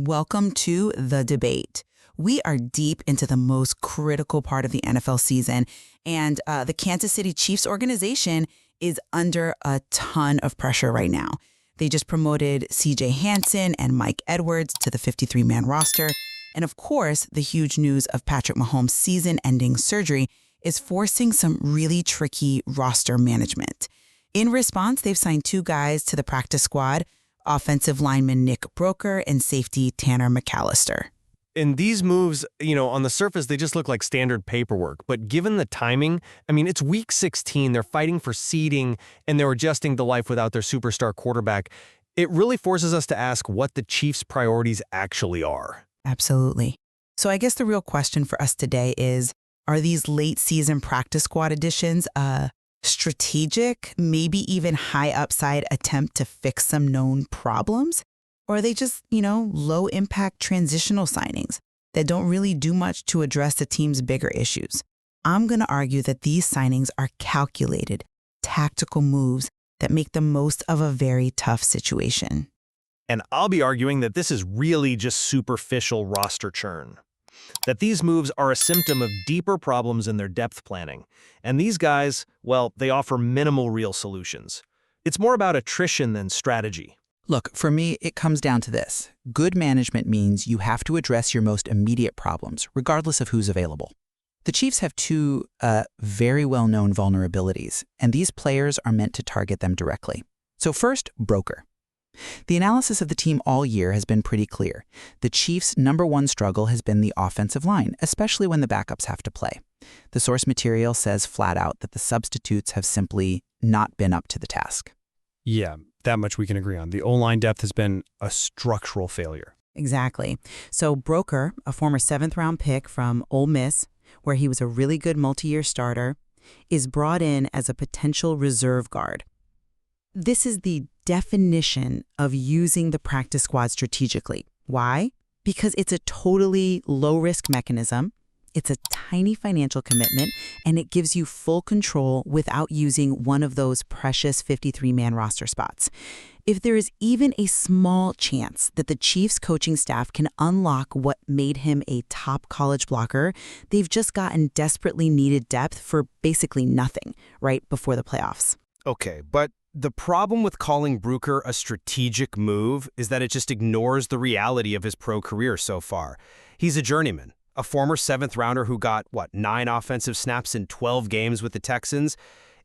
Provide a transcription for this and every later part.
Welcome to The Debate. We are deep into the most critical part of the NFL season, and the Kansas City Chiefs organization is under a ton of pressure right now. They just promoted C.J. Hansen and Mike Edwards to the 53-man roster. And of course, the huge news of Patrick Mahomes' season-ending surgery is forcing some really tricky roster management. In response, they've signed two guys to the practice squad, offensive lineman Nick Broeker and safety Tanner McAllister. And these moves, on the surface, they just look like standard paperwork. But given the timing, it's week 16. They're fighting for seeding, and they're adjusting to life without their superstar quarterback. It really forces us to ask what the Chiefs' priorities actually are. Absolutely. So I guess the real question for us today is, are these late-season practice squad additions a strategic, maybe even high-upside attempt to fix some known problems? Or are they just, low-impact transitional signings that don't really do much to address the team's bigger issues? I'm going to argue that these signings are calculated, tactical moves that make the most of a very tough situation. And I'll be arguing that this is really just superficial roster churn. That these moves are a symptom of deeper problems in their depth planning. And these guys, they offer minimal real solutions. It's more about attrition than strategy. Look, for me, it comes down to this. Good management means you have to address your most immediate problems, regardless of who's available. The Chiefs have two very well-known vulnerabilities, and these players are meant to target them directly. So first, Broeker. The analysis of the team all year has been pretty clear. The Chiefs' number one struggle has been the offensive line, especially when the backups have to play. The source material says flat out that the substitutes have simply not been up to the task. Yeah, that much we can agree on. The O-line depth has been a structural failure. Exactly. So Broeker, a former 7th-round pick from Ole Miss, where he was a really good multi-year starter, is brought in as a potential reserve guard. This is the definition of using the practice squad strategically. Why? Because it's a totally low-risk mechanism, it's a tiny financial commitment, and it gives you full control without using one of those precious 53-man roster spots. If there is even a small chance that the Chiefs coaching staff can unlock what made him a top college blocker, they've just gotten desperately needed depth for basically nothing right before the playoffs. Okay, but the problem with calling Broeker a strategic move is that it just ignores the reality of his pro career so far. He's a journeyman, a former 7th-rounder who got, 9 offensive snaps in 12 games with the Texans.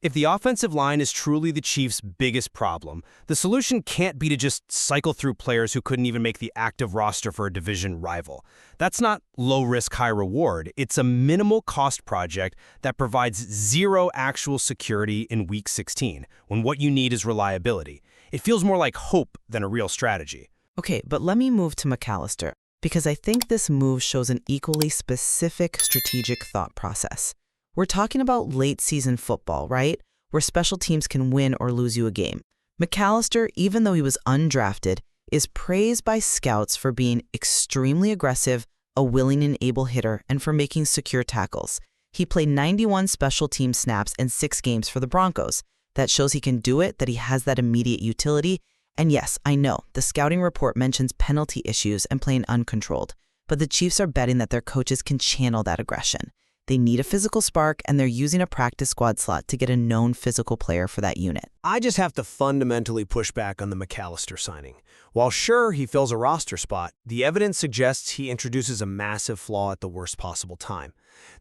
If the offensive line is truly the Chiefs' biggest problem, the solution can't be to just cycle through players who couldn't even make the active roster for a division rival. That's not low-risk, high-reward. It's a minimal-cost project that provides zero actual security in Week 16, when what you need is reliability. It feels more like hope than a real strategy. Okay, but let me move to McAllister, because I think this move shows an equally specific strategic thought process. We're talking about late-season football, right? Where special teams can win or lose you a game. McAllister, even though he was undrafted, is praised by scouts for being extremely aggressive, a willing and able hitter, and for making secure tackles. He played 91 special team snaps in 6 games for the Broncos. That shows he can do it, that he has that immediate utility. And yes, I know, the scouting report mentions penalty issues and playing uncontrolled, but the Chiefs are betting that their coaches can channel that aggression. They need a physical spark, and they're using a practice squad slot to get a known physical player for that unit. I just have to fundamentally push back on the McAllister signing. While sure, he fills a roster spot, the evidence suggests he introduces a massive flaw at the worst possible time.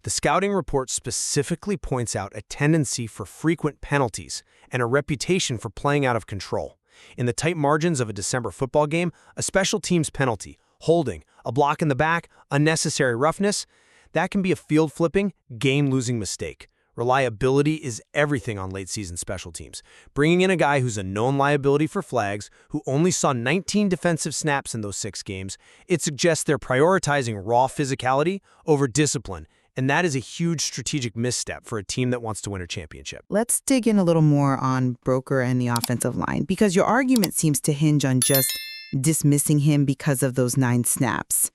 The scouting report specifically points out a tendency for frequent penalties and a reputation for playing out of control. In the tight margins of a December football game, a special teams penalty, holding, a block in the back, unnecessary roughness, that can be a field-flipping, game-losing mistake. Reliability is everything on late-season special teams. Bringing in a guy who's a known liability for flags, who only saw 19 defensive snaps in those 6 games, it suggests they're prioritizing raw physicality over discipline, and that is a huge strategic misstep for a team that wants to win a championship. Let's dig in a little more on Broeker and the offensive line, because your argument seems to hinge on just dismissing him because of those 9 snaps.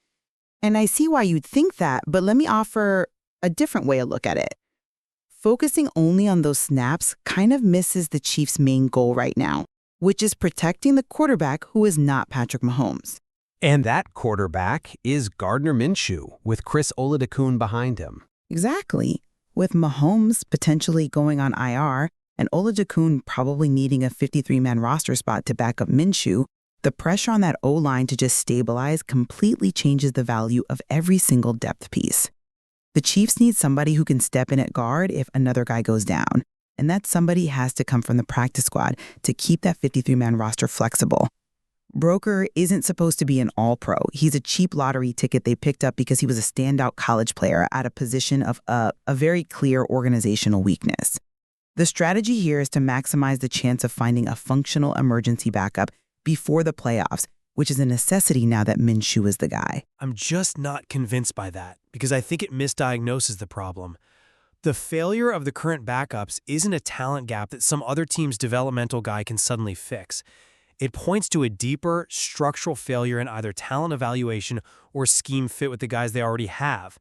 And I see why you'd think that, but let me offer a different way to look at it. Focusing only on those snaps kind of misses the Chiefs' main goal right now, which is protecting the quarterback who is not Patrick Mahomes. And that quarterback is Gardner Minshew, with Chris Oladokun behind him. Exactly. With Mahomes potentially going on IR and Oladokun probably needing a 53-man roster spot to back up Minshew, the pressure on that O-line to just stabilize completely changes the value of every single depth piece. The Chiefs need somebody who can step in at guard if another guy goes down, and that somebody has to come from the practice squad to keep that 53-man roster flexible. Broker isn't supposed to be an all-pro. He's a cheap lottery ticket they picked up because he was a standout college player at a position of a very clear organizational weakness. The strategy here is to maximize the chance of finding a functional emergency backup before the playoffs, which is a necessity now that Minshew is the guy. I'm just not convinced by that, because I think it misdiagnoses the problem. The failure of the current backups isn't a talent gap that some other team's developmental guy can suddenly fix. It points to a deeper, structural failure in either talent evaluation or scheme fit with the guys they already have.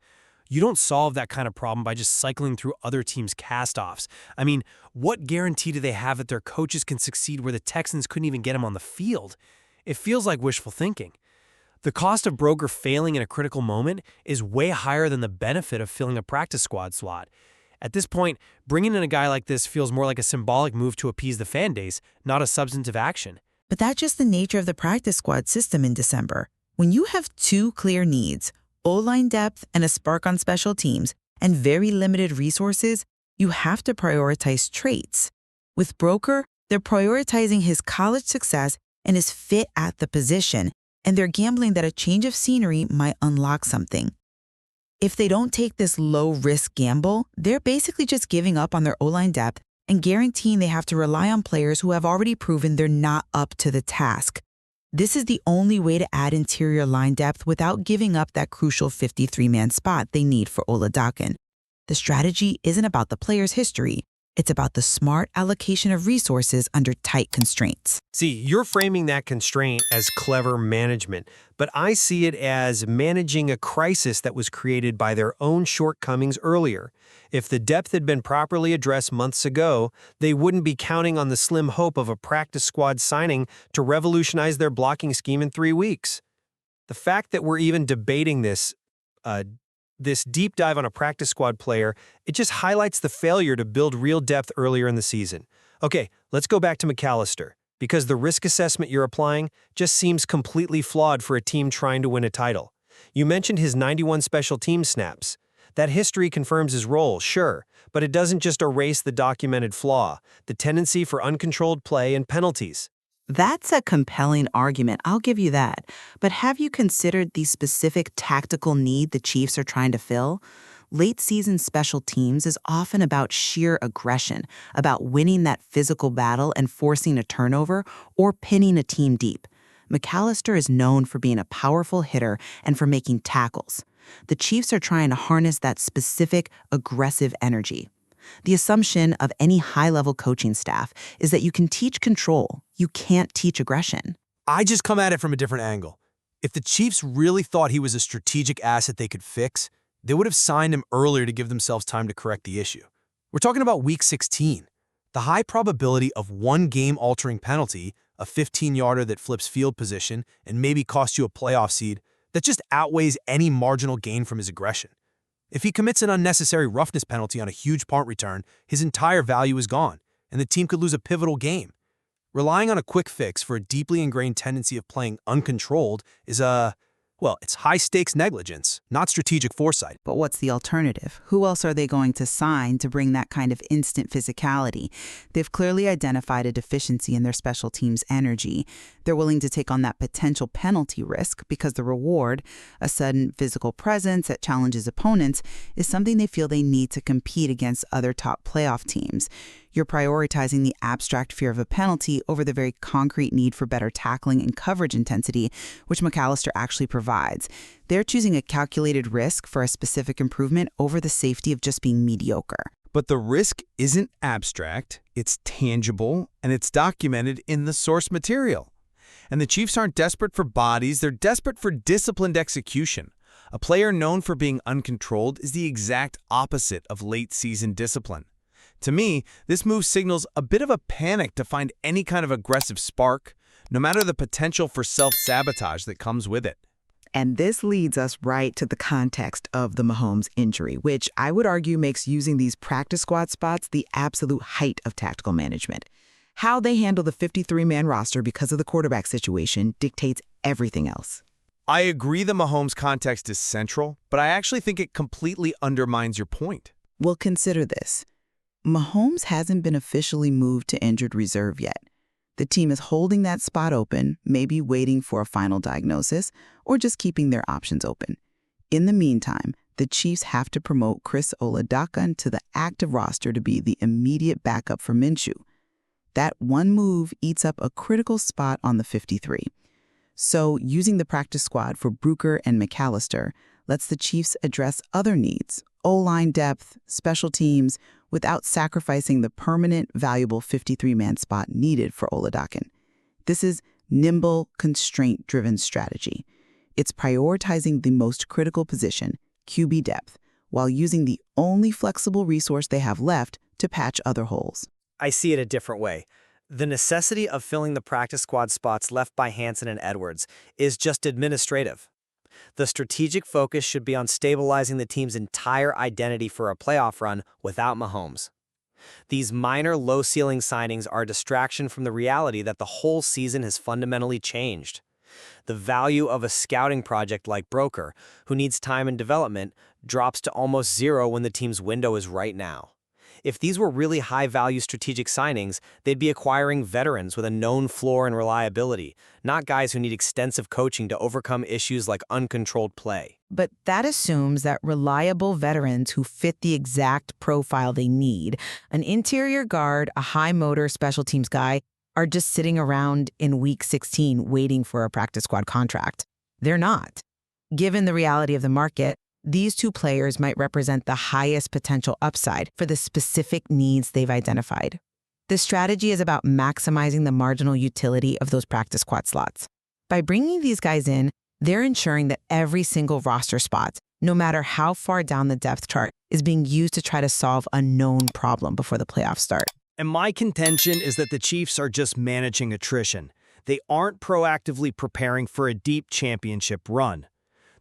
You don't solve that kind of problem by just cycling through other teams' cast-offs. I mean, what guarantee do they have that their coaches can succeed where the Texans couldn't even get them on the field? It feels like wishful thinking. The cost of Broker failing in a critical moment is way higher than the benefit of filling a practice squad slot. At this point, bringing in a guy like this feels more like a symbolic move to appease the fan base, not a substantive action. But that's just the nature of the practice squad system in December. When you have two clear needs, O-line depth and a spark on special teams, and very limited resources, you have to prioritize traits. With Broker, they're prioritizing his college success and his fit at the position, and they're gambling that a change of scenery might unlock something. If they don't take this low-risk gamble, they're basically just giving up on their O-line depth and guaranteeing they have to rely on players who have already proven they're not up to the task. This is the only way to add interior line depth without giving up that crucial 53-man spot they need for Oladokun. The strategy isn't about the player's history. It's about the smart allocation of resources under tight constraints. See, you're framing that constraint as clever management, but I see it as managing a crisis that was created by their own shortcomings earlier. If the depth had been properly addressed months ago, they wouldn't be counting on the slim hope of a practice squad signing to revolutionize their blocking scheme in 3 weeks. The fact that we're even debating this deep dive on a practice squad player, it just highlights the failure to build real depth earlier in the season. Okay, let's go back to McAllister, because the risk assessment you're applying just seems completely flawed for a team trying to win a title. You mentioned his 91 special team snaps. That history confirms his role, sure, but it doesn't just erase the documented flaw, the tendency for uncontrolled play and penalties. That's a compelling argument, I'll give you that. But have you considered the specific tactical need the Chiefs are trying to fill? Late-season special teams is often about sheer aggression, about winning that physical battle and forcing a turnover or pinning a team deep. McAllister is known for being a powerful hitter and for making tackles. The Chiefs are trying to harness that specific, aggressive energy. The assumption of any high-level coaching staff is that you can teach control. You can't teach aggression. I just come at it from a different angle. If the Chiefs really thought he was a strategic asset they could fix, they would have signed him earlier to give themselves time to correct the issue. We're talking about Week 16. The high probability of one game-altering penalty, a 15-yarder that flips field position and maybe costs you a playoff seed, that just outweighs any marginal gain from his aggression. If he commits an unnecessary roughness penalty on a huge punt return, his entire value is gone, and the team could lose a pivotal game. Relying on a quick fix for a deeply ingrained tendency of playing uncontrolled is it's high-stakes negligence, not strategic foresight. But what's the alternative? Who else are they going to sign to bring that kind of instant physicality? They've clearly identified a deficiency in their special teams' energy. They're willing to take on that potential penalty risk because the reward, a sudden physical presence that challenges opponents, is something they feel they need to compete against other top playoff teams. You're prioritizing the abstract fear of a penalty over the very concrete need for better tackling and coverage intensity, which McAllister actually provides. They're choosing a calculated risk for a specific improvement over the safety of just being mediocre. But the risk isn't abstract, it's tangible, and it's documented in the source material. And the Chiefs aren't desperate for bodies, they're desperate for disciplined execution. A player known for being uncontrolled is the exact opposite of late-season discipline. To me, this move signals a bit of a panic to find any kind of aggressive spark, no matter the potential for self-sabotage that comes with it. And this leads us right to the context of the Mahomes injury, which I would argue makes using these practice squad spots the absolute height of tactical management. How they handle the 53-man roster because of the quarterback situation dictates everything else. I agree the Mahomes context is central, but I actually think it completely undermines your point. Well, consider this. Mahomes hasn't been officially moved to injured reserve yet. The team is holding that spot open, maybe waiting for a final diagnosis, or just keeping their options open. In the meantime, the Chiefs have to promote Chris Oladokun to the active roster to be the immediate backup for Minshew. That one move eats up a critical spot on the 53. So using the practice squad for Bruker and McAllister lets the Chiefs address other needs, O-line depth, special teams, without sacrificing the permanent, valuable 53-man spot needed for Oladokun. This is nimble, constraint-driven strategy. It's prioritizing the most critical position, QB depth, while using the only flexible resource they have left to patch other holes. I see it a different way. The necessity of filling the practice squad spots left by Hansen and Edwards is just administrative. The strategic focus should be on stabilizing the team's entire identity for a playoff run without Mahomes. These minor low-ceiling signings are a distraction from the reality that the whole season has fundamentally changed. The value of a scouting project like Broker, who needs time and development, drops to almost zero when the team's window is right now. If these were really high-value strategic signings, they'd be acquiring veterans with a known floor and reliability, not guys who need extensive coaching to overcome issues like uncontrolled play. But that assumes that reliable veterans who fit the exact profile they need, an interior guard, a high-motor special teams guy, are just sitting around in Week 16 waiting for a practice squad contract. They're not. Given the reality of the market, these two players might represent the highest potential upside for the specific needs they've identified. The strategy is about maximizing the marginal utility of those practice squad slots. By bringing these guys in, they're ensuring that every single roster spot, no matter how far down the depth chart, is being used to try to solve a known problem before the playoffs start. And my contention is that the Chiefs are just managing attrition. They aren't proactively preparing for a deep championship run.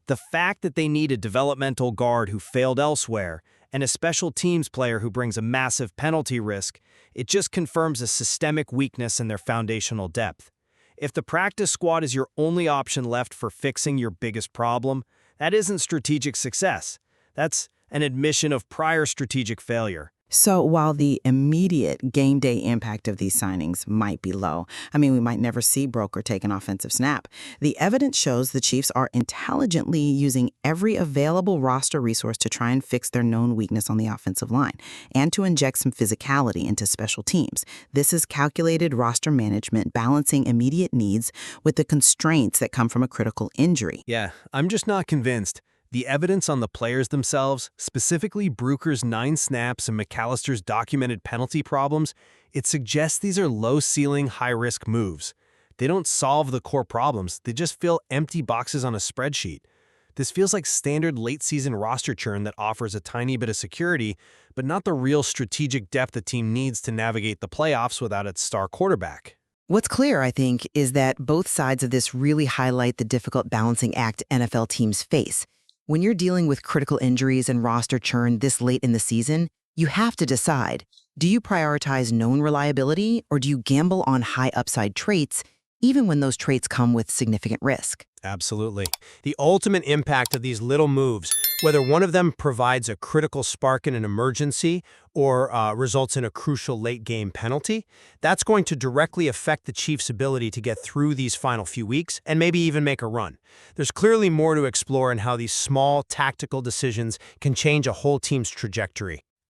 The fact that they need a developmental guard who failed elsewhere and a special teams player who brings a massive penalty risk, it just confirms a systemic weakness in their foundational depth. If the practice squad is your only option left for fixing your biggest problem, that isn't strategic success. That's an admission of prior strategic failure. So while the immediate game day impact of these signings might be low, we might never see Broker take an offensive snap, the evidence shows the Chiefs are intelligently using every available roster resource to try and fix their known weakness on the offensive line and to inject some physicality into special teams. This is calculated roster management, balancing immediate needs with the constraints that come from a critical injury. Yeah, I'm just not convinced. The evidence on the players themselves, specifically Bruker's 9 snaps and McAllister's documented penalty problems, it suggests these are low-ceiling, high-risk moves. They don't solve the core problems, they just fill empty boxes on a spreadsheet. This feels like standard late-season roster churn that offers a tiny bit of security, but not the real strategic depth the team needs to navigate the playoffs without its star quarterback. What's clear, I think, is that both sides of this really highlight the difficult balancing act NFL teams face. When you're dealing with critical injuries and roster churn this late in the season, you have to decide, do you prioritize known reliability or do you gamble on high upside traits, even when those traits come with significant risk? Absolutely. The ultimate impact of these little moves, whether one of them provides a critical spark in an emergency or results in a crucial late-game penalty, that's going to directly affect the Chiefs' ability to get through these final few weeks and maybe even make a run. There's clearly more to explore in how these small tactical decisions can change a whole team's trajectory.